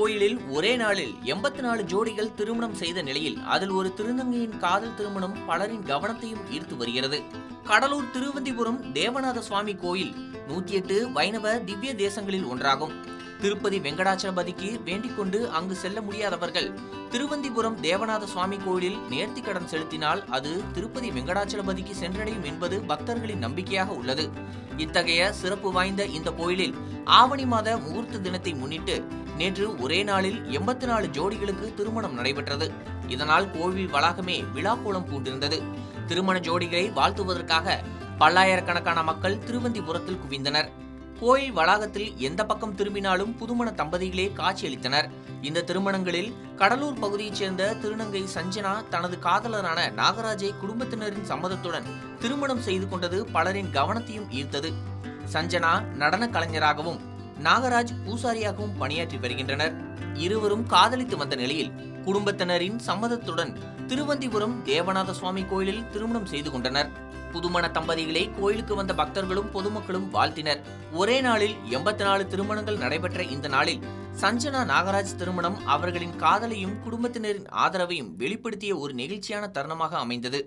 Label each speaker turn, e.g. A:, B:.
A: கோயிலில் ஒரே நாளில் 84 ஜோடிகள் திருமணம் செய்த நிலையில் அதில் ஒரு திருநங்கையின் காதல் திருமணம் பலரின் கவனத்தையும் ஈர்த்து வருகிறது. கடலூர் திருவந்திபுரம் தேவநாத சுவாமி கோயில் 108 வைணவ திவ்ய தேசங்களில் ஒன்றாகும். திருப்பதி வெங்கடாச்சலபதிக்கு வேண்டிக் கொண்டு அங்கு செல்ல முடியாதவர்கள் திருவந்திபுரம் தேவநாத சுவாமி கோயிலில் நேர்த்தி கடன் செலுத்தினால் அது திருப்பதி வெங்கடாச்சலபதிக்கு சென்றடையும் என்பது பக்தர்களின் நம்பிக்கையாக உள்ளது. இத்தகைய சிறப்பு வாய்ந்த இந்த கோயிலில் ஆவணி மாத முகூர்த்த தினத்தை முன்னிட்டு நேற்று ஒரே நாளில் 84 ஜோடிகளுக்கு திருமணம் நடைபெற்றது. இதனால் கோவில் வளாகமே விழாக்கோலம் பூண்டிருந்தது. திருமண ஜோடிகளை வாழ்த்துவதற்காக பல்லாயிரக்கணக்கான மக்கள் திருவந்திபுரத்தில் குவிந்தனர். கோயில் வளாகத்தில் எந்த பக்கம் திரும்பினாலும் புதுமண தம்பதிகளே காட்சியளித்தனர். இந்த திருமணங்களில் கடலூர் பகுதியைச் சேர்ந்த திருநங்கை சஞ்சனா தனது காதலரான நாகராஜை குடும்பத்தினரின் சம்மதத்துடன் திருமணம் செய்து கொண்டது பலரின் கவனத்தையும் ஈர்த்தது. சஞ்சனா நடன கலைஞராகவும் நாகராஜ் பூசாரியாகவும் பணியாற்றி வருகின்றனர். இருவரும் காதலித்து வந்த நிலையில் குடும்பத்தினரின் சம்மதத்துடன் திருவந்திபுரம் தேவநாத சுவாமி கோயிலில் திருமணம் செய்து கொண்டனர். புதுமண தம்பதிகளை கோயிலுக்கு வந்த பக்தர்களும் பொதுமக்களும் வாழ்த்தினர். ஒரே நாளில் 84 திருமணங்கள் நடைபெற்ற இந்த நாளில் சஞ்சனா நாகராஜ் திருமணம் அவர்களின் காதலையும் குடும்பத்தினரின் ஆதரவையும் வெளிப்படுத்திய ஒரு நெகிழ்ச்சியான தருணமாக அமைந்தது.